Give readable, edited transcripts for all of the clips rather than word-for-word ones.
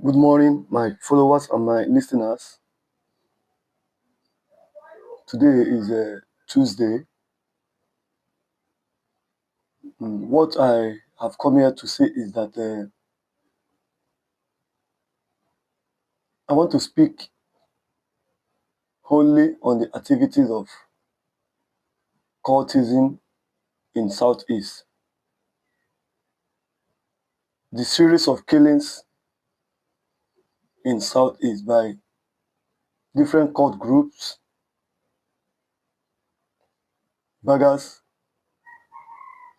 Good morning, my followers and my listeners. Today is Tuesday. What I have come here to say is that I want to speak wholly on the activities of cultism in Southeast. The series of killings in Southeast by different cult groups, Bagas,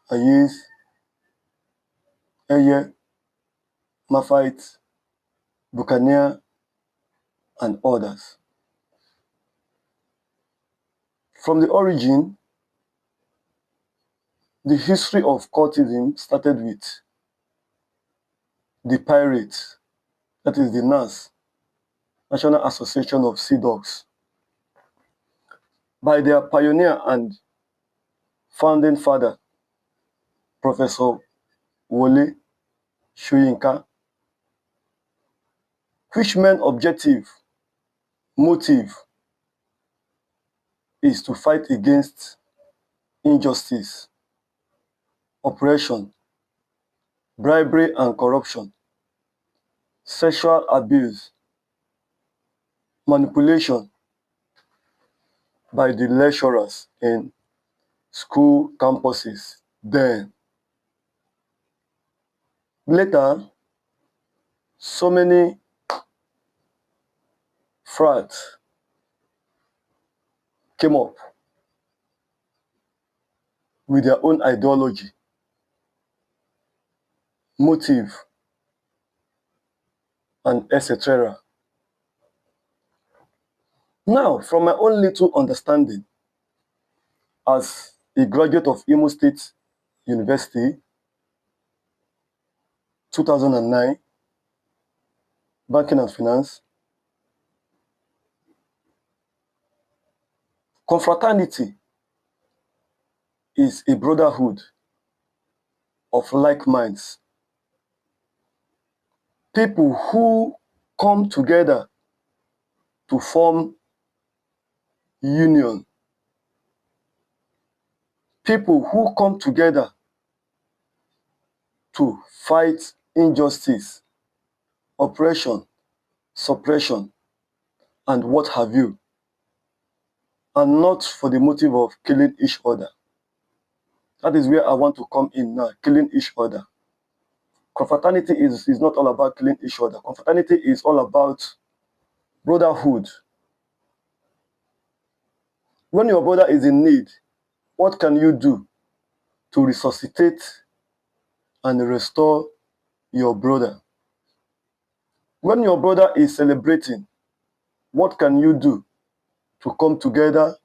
Ayes, Eye, Mafite, Buccaneer, and others. From the origin, the history of cultism started with the pirates, that is the NAS, National Association of Sea Dogs, by their pioneer and founding father, Professor Wole Soyinka, which main objective, motive, is to fight against injustice, oppression, bribery and corruption, sexual abuse, manipulation by the lecturers in school campuses then. Later, so many frats came up with their own ideology, motive, and etc. Now, from my own little understanding, as a graduate of Imo State University, 2009, banking and finance, confraternity is a brotherhood of like minds, people who come together to form union, people who come together to fight injustice, oppression, suppression, and what have you, and not for the motive of killing each other. That is where I want to come in now, killing each other. Confraternity is not all about killing each other. Confraternity is all about brotherhood. When your brother is in need, what can you do to resuscitate and restore your brother? When your brother is celebrating, what can you do to come together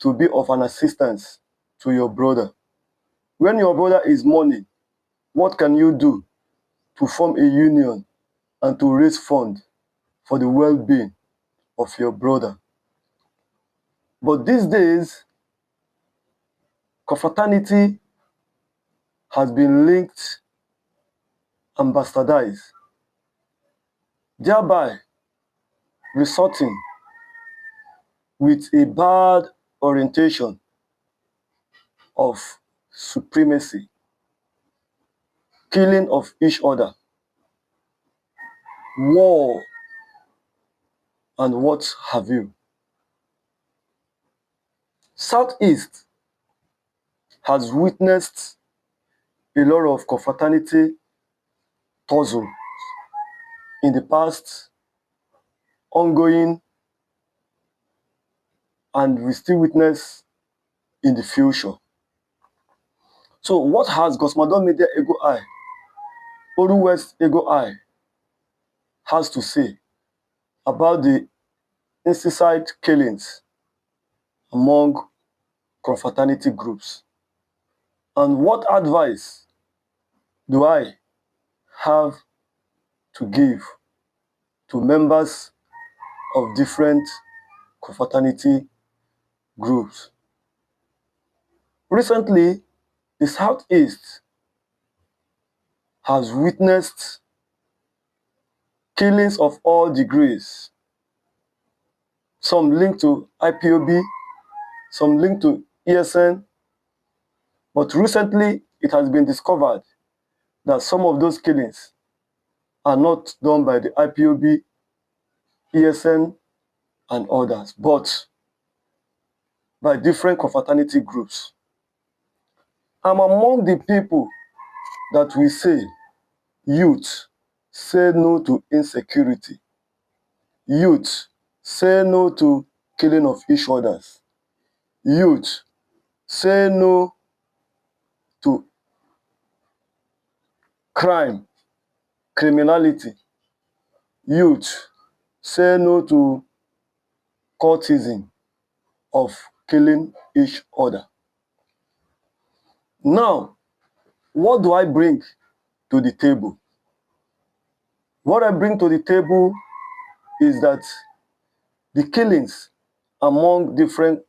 to be of an assistance to your brother? When your brother is mourning, what can you do to form a union and to raise funds for the well-being of your brother? But these days, confraternity has been linked and bastardized, thereby resulting with a bad orientation of supremacy, killing of each other, war, and what have you. Southeast has witnessed a lot of confraternity tussle in the past, ongoing, and we still witness in the future. So what has Gosmadon Media Ego Eye, Oru West Ego Eye, has to say about the incessant killings among confraternity groups? And what advice do I have to give to members of different confraternity groups? Recently, the Southeast has witnessed killings of all degrees, some linked to IPOB, some linked to ESN, but recently it has been discovered that some of those killings are not done by the IPOB, ESN, and others, but by different confraternity groups. I'm among the people that we say, youth, say no to insecurity. Youth, say no to killing of each others. Youth, say no to crime, criminality. Youth, say no to cultism of killing each other. Now, what do I bring to the table? What I bring to the table is that the killings among different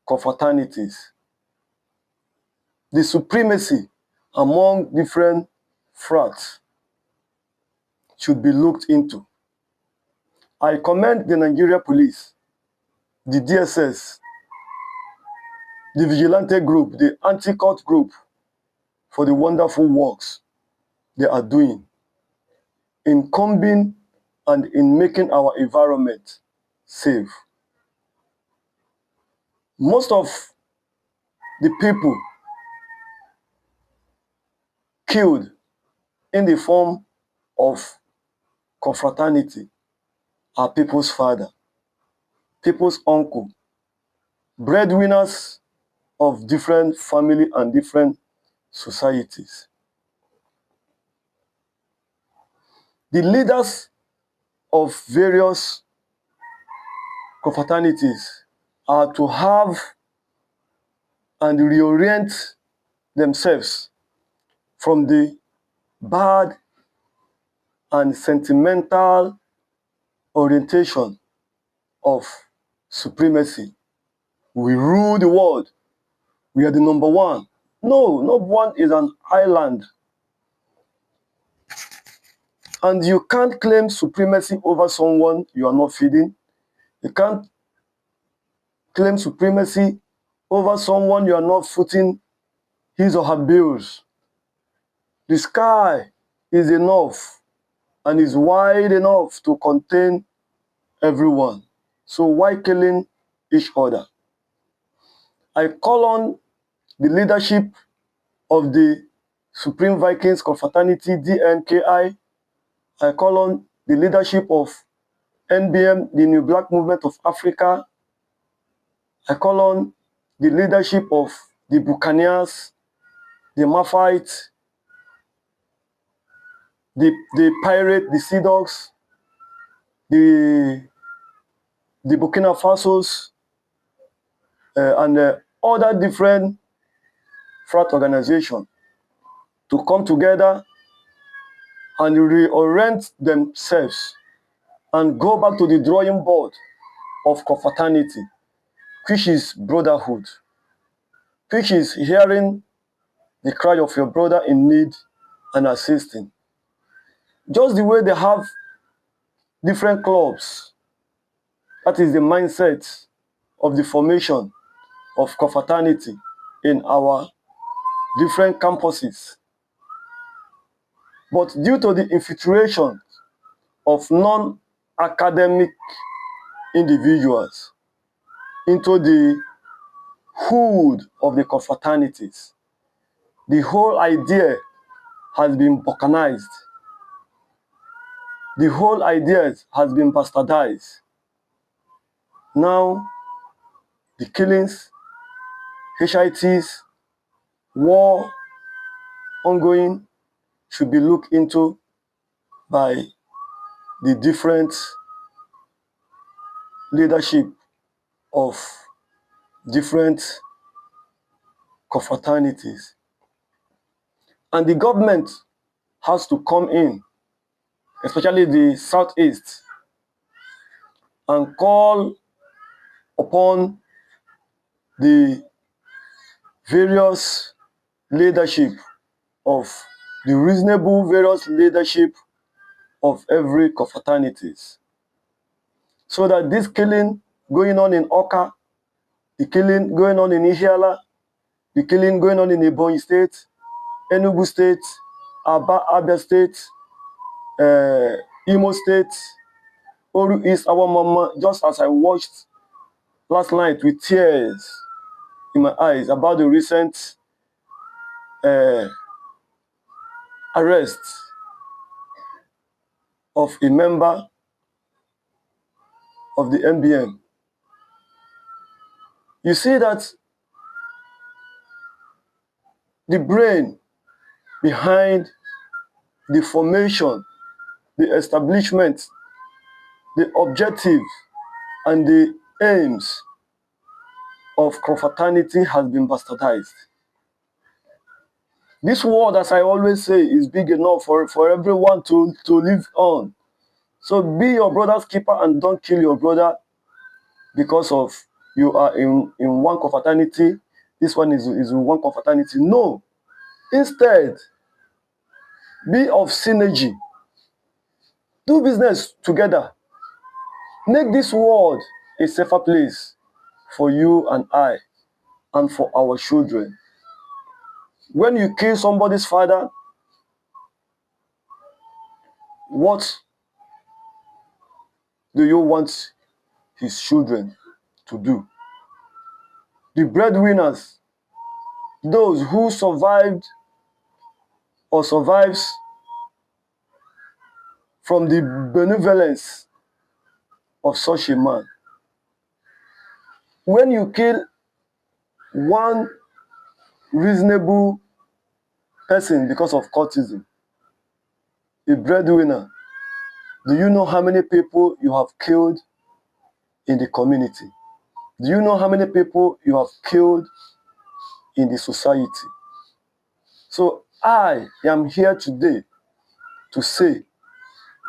confraternities, the supremacy among different frats should be looked into. I commend the Nigeria police, the DSS, the vigilante group, the anti-cult group for the wonderful works they are doing in combing and in making our environment safe. Most of the people killed in the form of confraternity are people's father, people's uncle, breadwinners of different family and different societies. The leaders of various confraternities are to have and reorient themselves from the bad and sentimental orientation of supremacy. We rule the world. We are the number one. No, number one is an island. And you can't claim supremacy over someone you are not feeding. You can't claim supremacy over someone you are not footing his or her bills. The sky is enough and is wide enough to contain everyone. So why killing each other? I call on the leadership of the Supreme Vikings Confraternity, DNKI. I call on the leadership of NBM, the New Black Movement of Africa. I call on the leadership of the Buccaneers, the Maffites, the Pirate, the Sea Dogs, the Burkina Fasos, and other different frat organizations to come together and reorient themselves and go back to the drawing board of confraternity, which is brotherhood, which is hearing the cry of your brother in need and assisting. Just the way they have different clubs, that is the mindset of the formation of confraternity in our different campuses. But due to the infiltration of non-academic individuals into the hood of the confraternities, the whole idea has been balkanized. The whole idea has been bastardized. Now, the killings, HITs, war ongoing should be looked into by the different leadership of different confraternities. And the government has to come in, especially the Southeast, and call upon the various leadership of the reasonable various leadership of every confraternities. So that this killing going on in Oka, the killing going on in Ihiala, the killing going on in Ebonyi State, Enugu State, Abia State, Imo State, Oru East, our mama, just as I watched last night with tears in my eyes about the recent arrest of a member of the NBM. You see that the brain behind the formation, the establishment, the objective, and the aims of confraternity has been bastardized. This world, as I always say, is big enough for everyone to live on. So be your brother's keeper and don't kill your brother because of you are in one confraternity. This one is in one confraternity. No. Instead, be of synergy. Do business together. Make this world a safer place for you and I and for our children. When you kill somebody's father, what do you want his children to do? The breadwinners, those who survived or survives from the benevolence of such a man. When you kill one reasonable person because of cultism, a breadwinner, do you know how many people you have killed in the community? Do you know how many people you have killed in the society? So I am here today to say,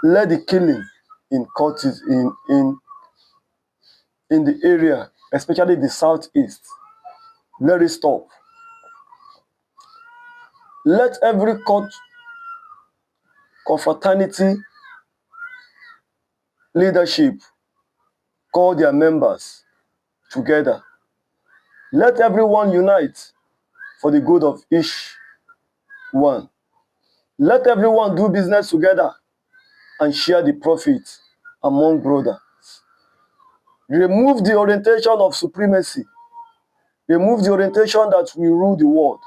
let the killing in cultism in the area, especially the southeast, let it stop. Let every confraternity leadership call their members together. Let everyone unite for the good of each one. Let everyone do business together and share the profit among brothers. Remove the orientation of supremacy. Remove the orientation that we rule the world.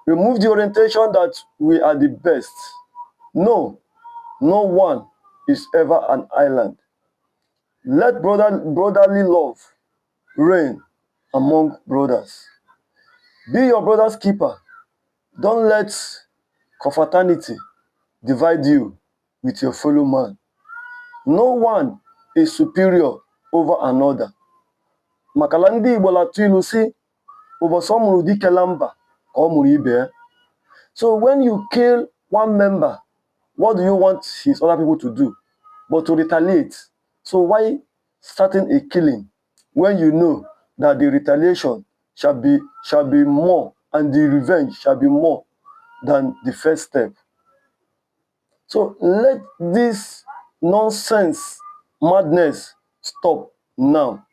Remove the orientation that we are the best. No, no one is ever an island. Let brotherly love reign among brothers. Be your brother's keeper. Don't let confraternity divide you with your fellow man. No one is superior over another. Makala ndị Igbo na-atụ ilu sị, ụbọchị ọ mụrụ dike na mba ka ọ mụrụ ibe ya. So when you kill one member, what do you want his other people to do? But to retaliate. So why starting a killing when you know that the retaliation shall be more and the revenge shall be more than the first step? So let this nonsense, madness stop now.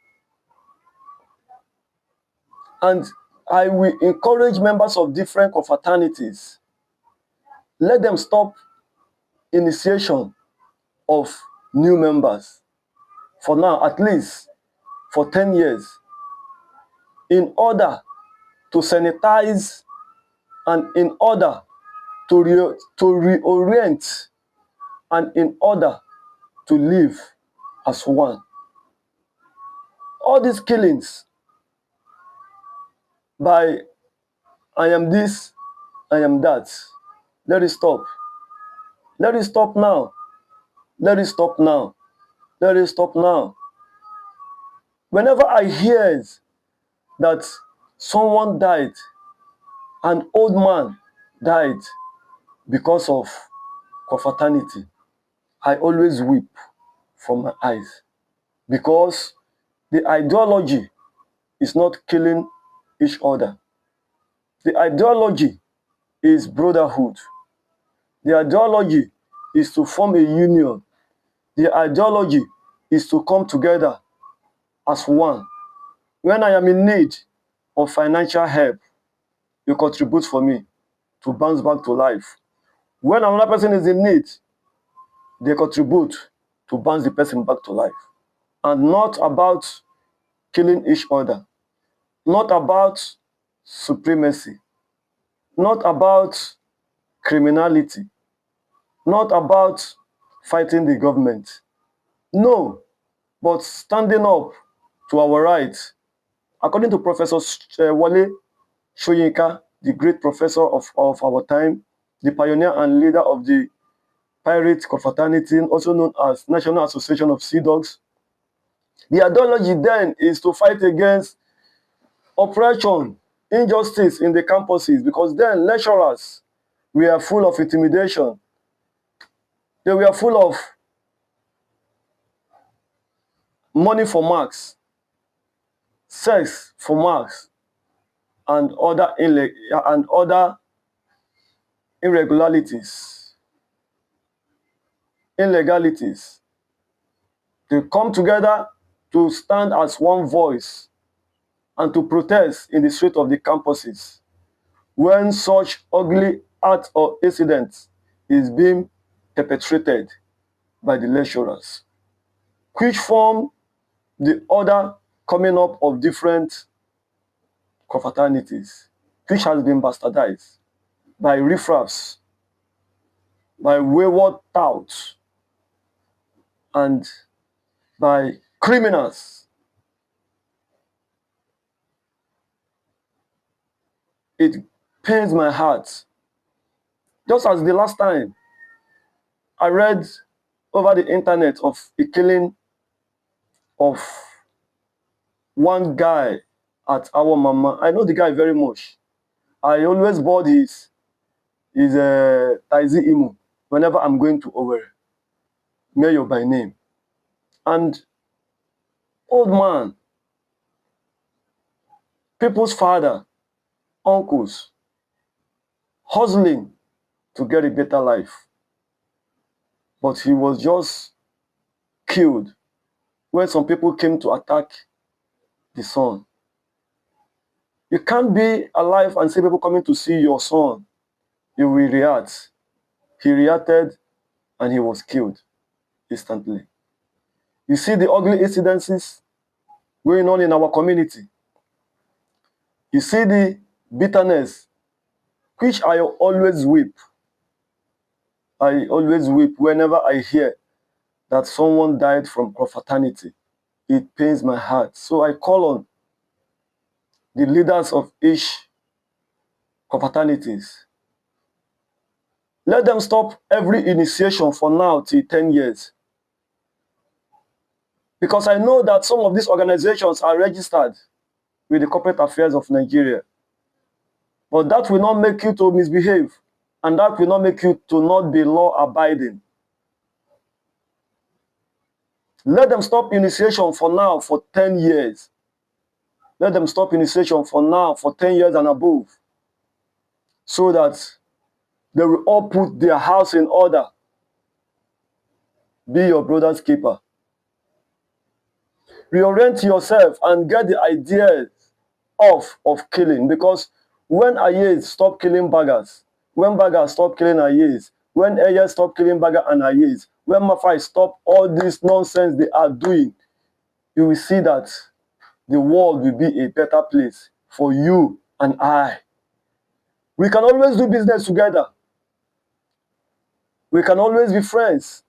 And I will encourage members of different confraternities. Let them stop initiation of new members for now, at least for 10 years, in order to sanitize and in order to reorient and in order to live as one. All these killings by I am this, I am that, let it stop. Let it stop now. Let it stop now. Let it stop now. Whenever I hear that someone died, an old man died because of confraternity, I always weep from my eyes, because the ideology is not killing each other. The ideology is brotherhood. The ideology is to form a union. The ideology is to come together as one. When I am in need of financial help, you contribute for me to bounce back to life. When another person is in need, they contribute to bounce the person back to life. And not about killing each other, not about supremacy, not about criminality, not about fighting the government. No, but standing up to our rights. According to Professor Wale Soyinka, the great professor of our time, the pioneer and leader of the pirate confraternity, also known as National Association of Sea Dogs, the ideology then is to fight against oppression, injustice in the campuses, because then lecturers were full of intimidation. They were full of money for marks, sex for marks, and other irregularities, illegalities. They come together to stand as one voice and to protest in the street of the campuses when such ugly act or incident is being perpetrated by the lecturers, which form the order coming up of different confraternities, which has been bastardized by riffraffs, by wayward touts, and by criminals. It pains my heart. Just as the last time I read over the internet of a killing of one guy at our mama. I know the guy very much. I always bought his Taizi Imu whenever I'm going to Owerri. Mayor by name. And old man, people's father, uncles, hustling to get a better life. But he was just killed when some people came to attack the son. You can't be alive and see people coming to see your son. You will react. He reacted and he was killed instantly. You see the ugly incidences going on in our community. You see the bitterness, which I always weep. I always weep whenever I hear that someone died from confraternity. It pains my heart. So I call on the leaders of each confraternities. Let them stop every initiation for now till 10 years. Because I know that some of these organizations are registered with the Corporate Affairs of Nigeria. But that will not make you to misbehave. And that will not make you to not be law-abiding. Let them stop initiation for now for 10 years. Let them stop initiation for now for 10 years and above. So that they will all put their house in order. Be your brother's keeper. Reorient yourself and get the ideas off of killing. Because when Ayes stop killing baggers, when baggers stop killing Ayes, when Ayes stop killing bagger and Ayes, when Mafai stop all this nonsense they are doing, you will see that the world will be a better place for you and I. We can always do business together. We can always be friends.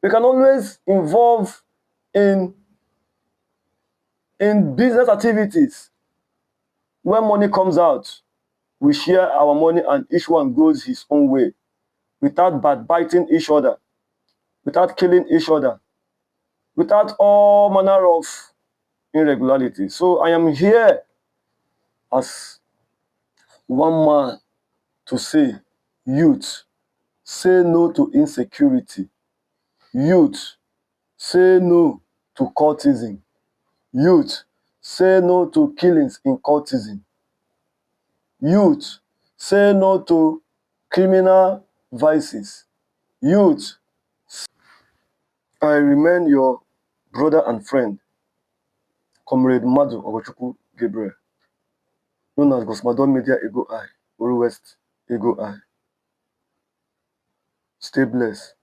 We can always involve in business activities. When money comes out, we share our money and each one goes his own way without backbiting each other, without killing each other, without all manner of irregularities. So I am here as one man to say, youth, say no to insecurity. Youth, say no to cultism. Youth, say no to killings in cultism. Youth, say no to criminal vices. Youth, I remain your brother and friend, Comrade Madu Ogochukwu Gabriel, known as Gosmadon Media Ego I, Uru West Ego I. Stay blessed.